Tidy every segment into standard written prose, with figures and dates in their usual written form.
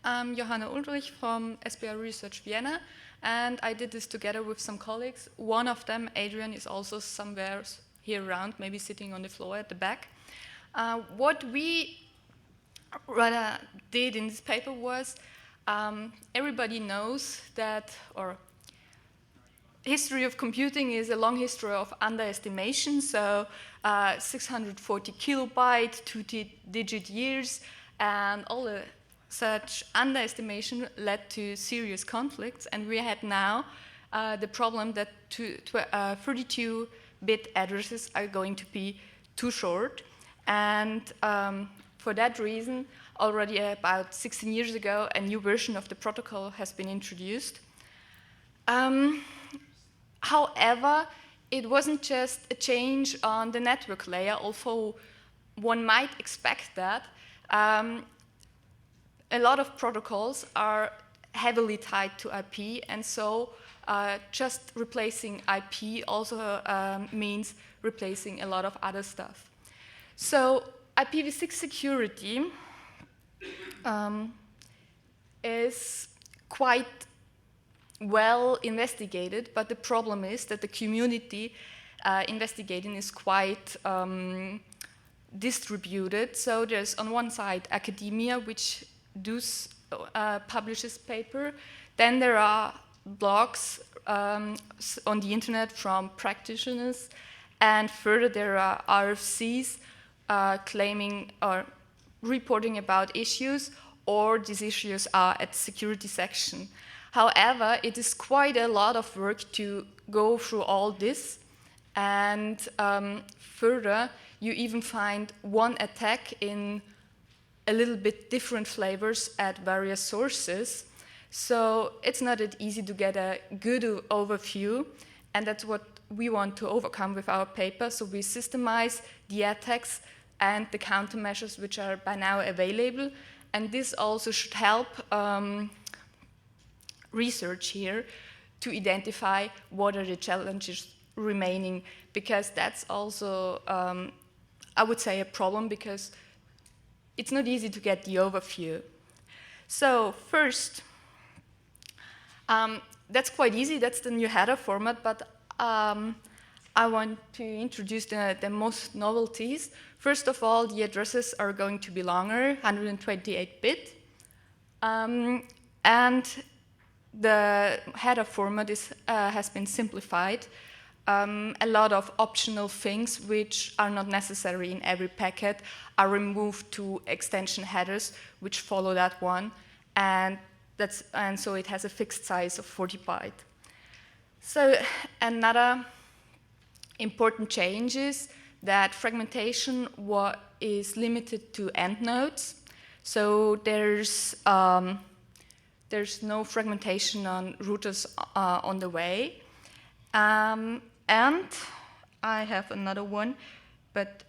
I'm Johanna Ullrich from SBR Research Vienna, and I did this together with some colleagues. One of them, Adrian, is also somewhere here around, maybe sitting on the floor at the back. What we rather did in this paper was, everybody knows that, or history of computing is a long history of underestimation, so 640 kilobyte, two-digit years, and all the such underestimation led to serious conflicts, and we had now the problem that 32-bit addresses are going to be too short, and for that reason, already about 16 years ago, a new version of the protocol has been introduced. However, it wasn't just a change on the network layer, although one might expect that. A lot of protocols are heavily tied to IP, and so just replacing IP also means replacing a lot of other stuff. So IPv6 security is quite well investigated, but the problem is that the community investigating is quite distributed. So there's on one side academia, which publishes paper. Then there are blogs on the internet from practitioners, and further there are RFCs claiming or reporting about issues, or these issues are at the security section. However, it is quite a lot of work to go through all this, and further, you even find one attack in a little bit different flavors at various sources. So it's not that easy to get a good overview, and that's what we want to overcome with our paper. So we systemize the attacks and the countermeasures which are by now available, and this also should help research here to identify what are the challenges remaining, because that's also, I would say, a problem, because it's not easy to get the overview. So first, that's quite easy, that's the new header format, but I want to introduce the most novelties. First of all, the addresses are going to be longer, 128-bit, and the header format has been simplified. A lot of optional things which are not necessary in every packet are removed to extension headers which follow that one, and so it has a fixed size of 40 byte. So another important change is that fragmentation is limited to endnodes. So there's no fragmentation on routers on the way. And I have another one, but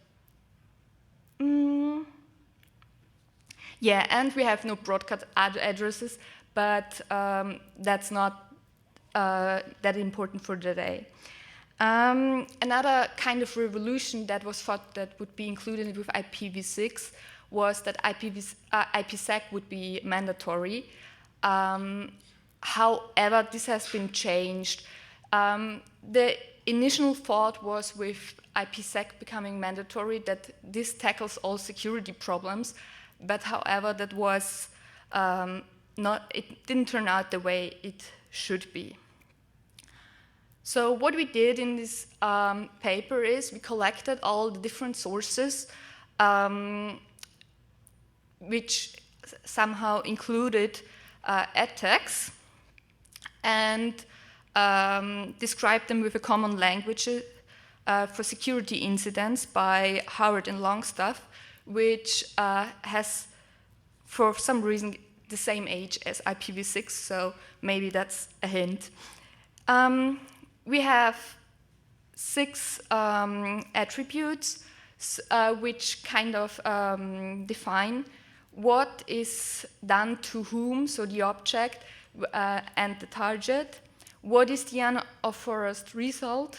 yeah, and we have no broadcast addresses, but that's not that important for today. Another kind of revolution that was thought that would be included with IPv6 was that IPsec would be mandatory. However, this has been changed. The initial thought was with IPsec becoming mandatory that this tackles all security problems, but however, that was it didn't turn out the way it should be. So what we did in this paper is we collected all the different sources which somehow included attacks, and described them with a common language for security incidents by Howard and Longstaff, which has, for some reason, the same age as IPv6, so maybe that's a hint. We have 6 attributes which kind of define what is done to whom, so the object and the target, what is the unauthorized result,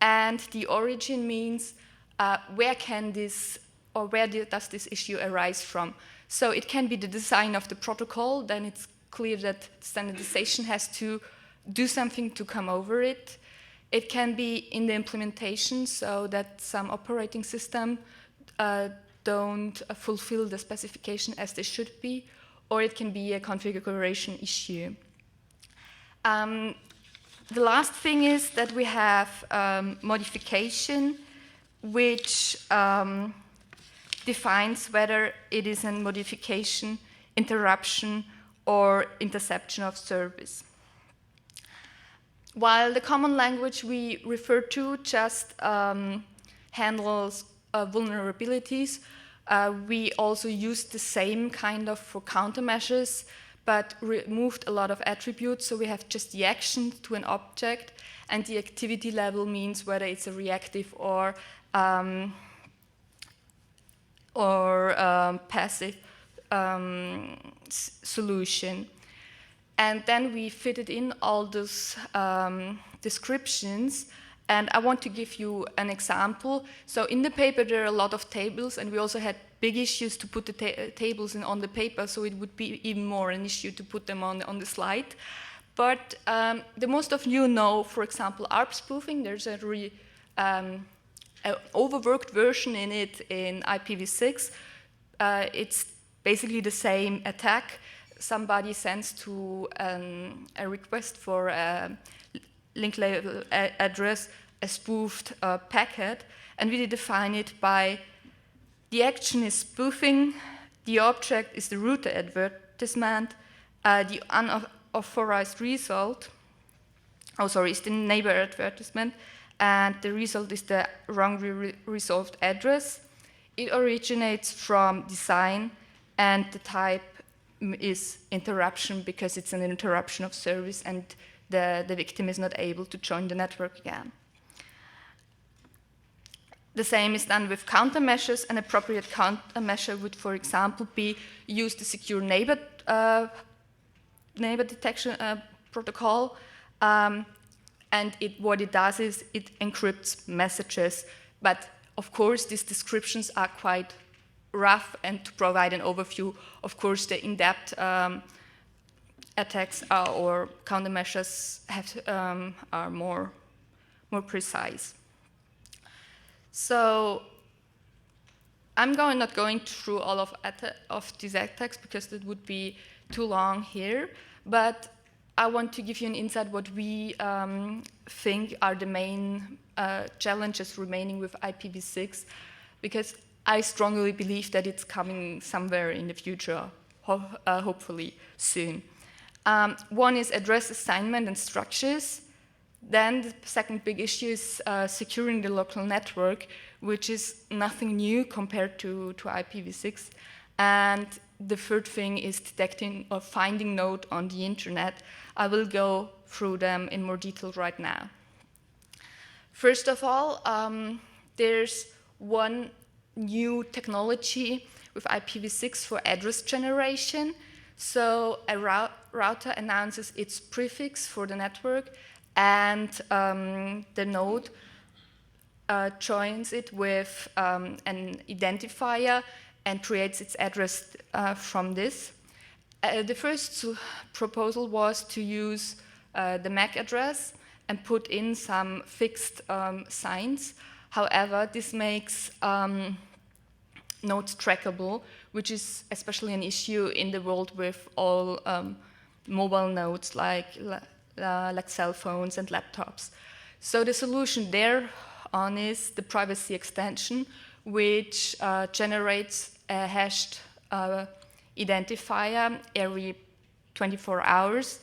and the origin means where can this, or where does this issue arise from. So it can be the design of the protocol, then it's clear that standardization has to do something to come over it. It can be in the implementation, so that some operating system don't fulfill the specification as they should be, or it can be a configuration issue. The last thing is that we have modification, which defines whether it is a modification, interruption, or interception of service. While the common language we refer to just handles vulnerabilities, we also use the same kind of for countermeasures, but removed a lot of attributes. So we have just the action to an object, and the activity level means whether it's a reactive or passive solution. And then we fitted in all those descriptions. And I want to give you an example. So in the paper, there are a lot of tables, and we also had big issues to put the tables on the paper, so it would be even more an issue to put them on the slide. But the most of you know, for example, ARP spoofing. There's an overworked version in it in IPv6. It's basically the same attack. Somebody sends to a request for a link label address a spoofed packet, and we define it by the action is spoofing, the object is the router advertisement, the unauthorized result, is the neighbor advertisement, and the result is the wrongly resolved address. It originates from design, and the type is interruption because it's an interruption of service and the victim is not able to join the network again. The same is done with countermeasures. An appropriate countermeasure would, for example, be use the secure neighbor detection protocol, and what it does is it encrypts messages. But of course, these descriptions are quite rough, and to provide an overview, of course, the in-depth attacks or countermeasures are more precise. So I'm not going through all of these attacks because that would be too long here, but I want to give you an insight what we think are the main challenges remaining with IPv6, because I strongly believe that it's coming somewhere in the future, hopefully soon. One is address assignment and structures. Then the second big issue is securing the local network, which is nothing new compared to IPv6. And the third thing is detecting or finding node on the internet. I will go through them in more detail right now. First of all, there's one new technology with IPv6 for address generation. So a router announces its prefix for the network, and the node joins it with an identifier and creates its address from this. The first proposal was to use the MAC address and put in some fixed signs. However, this makes nodes trackable, which is especially an issue in the world with all mobile nodes like cell phones and laptops. So the solution there on is the privacy extension, which generates a hashed identifier every 24 hours.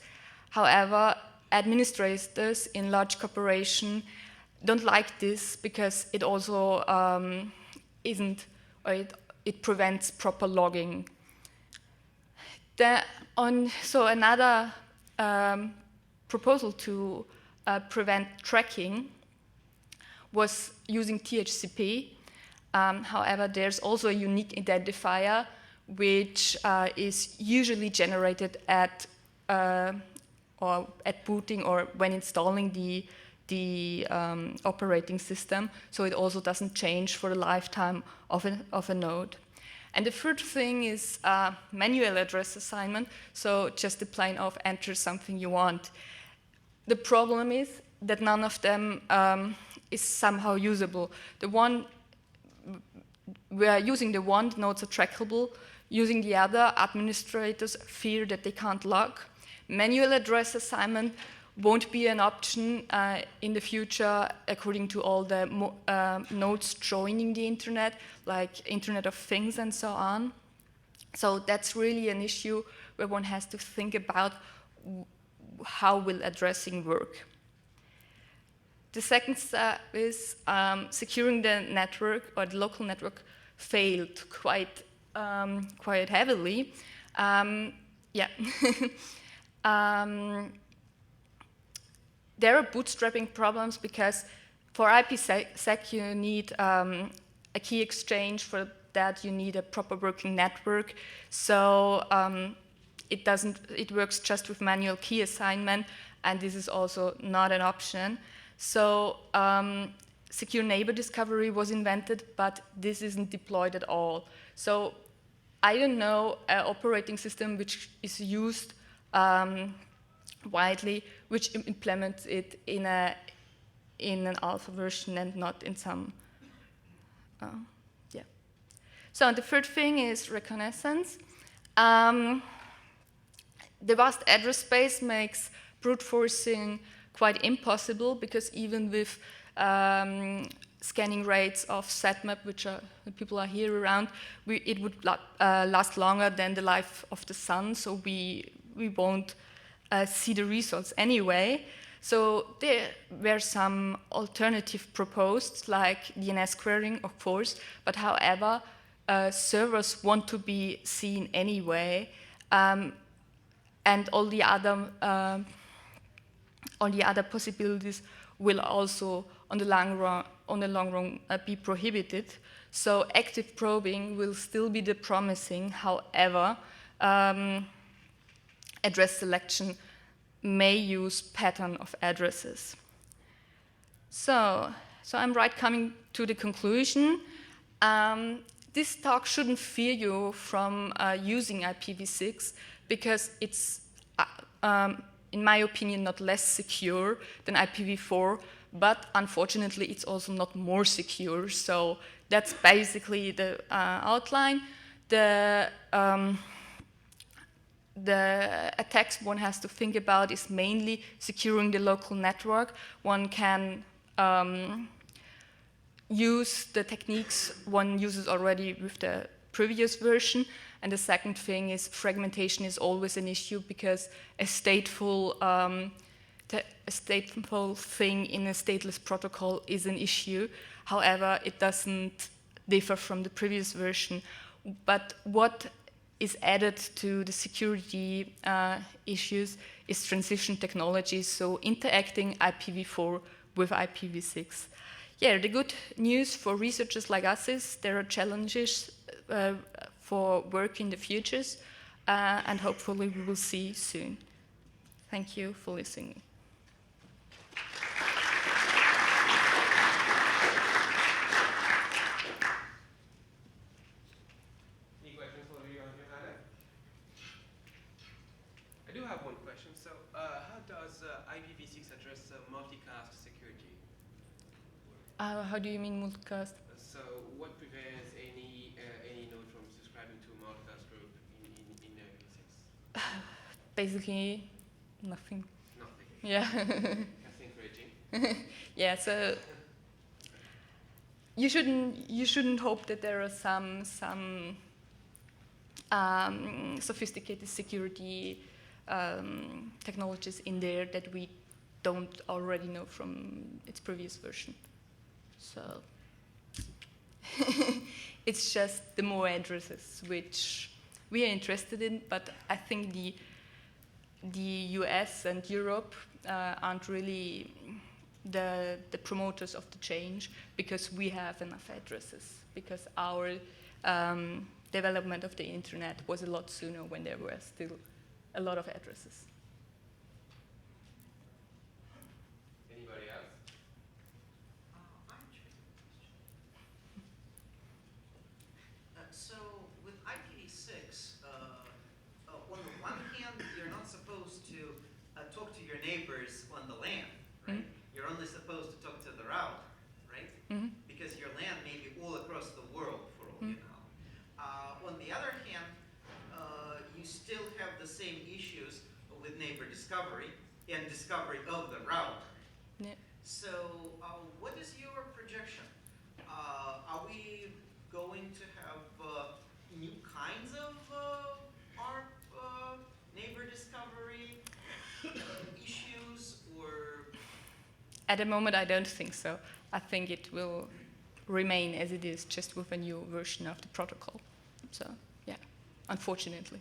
However, administrators in large corporations don't like this because it also it prevents proper logging. So another proposal to prevent tracking was using THCP. However, there's also a unique identifier which is usually generated at booting or when installing the operating system, so it also doesn't change for the lifetime of a node. And the third thing is manual address assignment, so just the plain of enter something you want. The problem is that none of them is somehow usable. The one, we are using the one, the nodes are trackable. Using the other, administrators fear that they can't log. Manual address assignment won't be an option in the future according to all the nodes joining the internet, like Internet of Things and so on. So that's really an issue where one has to think about how will addressing work. The second step is securing the network, or the local network failed quite heavily. There are bootstrapping problems because for IPsec you need a key exchange. For that you need a proper working network. So it works just with manual key assignment, and this is also not an option. So secure neighbor discovery was invented, but this isn't deployed at all. So I don't know an operating system which is used widely, which implements it in an alpha version and not in some, So the third thing is Reconnaissance. The vast address space makes brute forcing quite impossible, because even with scanning rates of SatMap, which people are here around, it would last longer than the life of the sun, so we won't see the results anyway. So there were some alternative proposed, like DNS querying, of course, but however, servers want to be seen anyway, and all the other possibilities will also, on the long run, be prohibited. So active probing will still be the promising. However, address selection may use pattern of addresses. So I'm coming to the conclusion. This talk shouldn't fear you from using IPv6, because it's, in my opinion, not less secure than IPv4, but unfortunately it's also not more secure. So that's basically the outline. The attacks one has to think about is mainly securing the local network. One can use the techniques one uses already with the previous version. And the second thing is fragmentation is always an issue, because a stateful thing in a stateless protocol is an issue. However, it doesn't differ from the previous version. But what is added to the security issues is transition technologies, so interacting IPv4 with IPv6. Yeah, the good news for researchers like us is there are challenges for work in the futures, and hopefully we will see soon. Thank you for listening. Any questions for Johanna? I do have one question. So, how does IPv6 address multicast security? How do you mean multicast? So, what prevents any node from subscribing to a multicast group in IPv6? Basically, nothing. Nothing. Yeah. That's encouraging. Yeah. So you shouldn't hope that there are some sophisticated security technologies in there that we don't already know from its previous version. So it's just the more addresses which we are interested in, but I think the US and Europe aren't really the promoters of the change, because we have enough addresses, because our development of the internet was a lot sooner when there were still a lot of addresses. Anybody else? So neighbors on the LAN, right? You're only supposed to talk to the router, right? Because your LAN may be all across the world, for all you know. On the other hand, you still have the same issues with neighbor discovery and discovery of the router. Yeah. So what is your projection? Are we going to have new kinds of ARP neighbor discovery issues, or? At the moment, I don't think so. I think it will remain as it is, just with a new version of the protocol. So, yeah, unfortunately.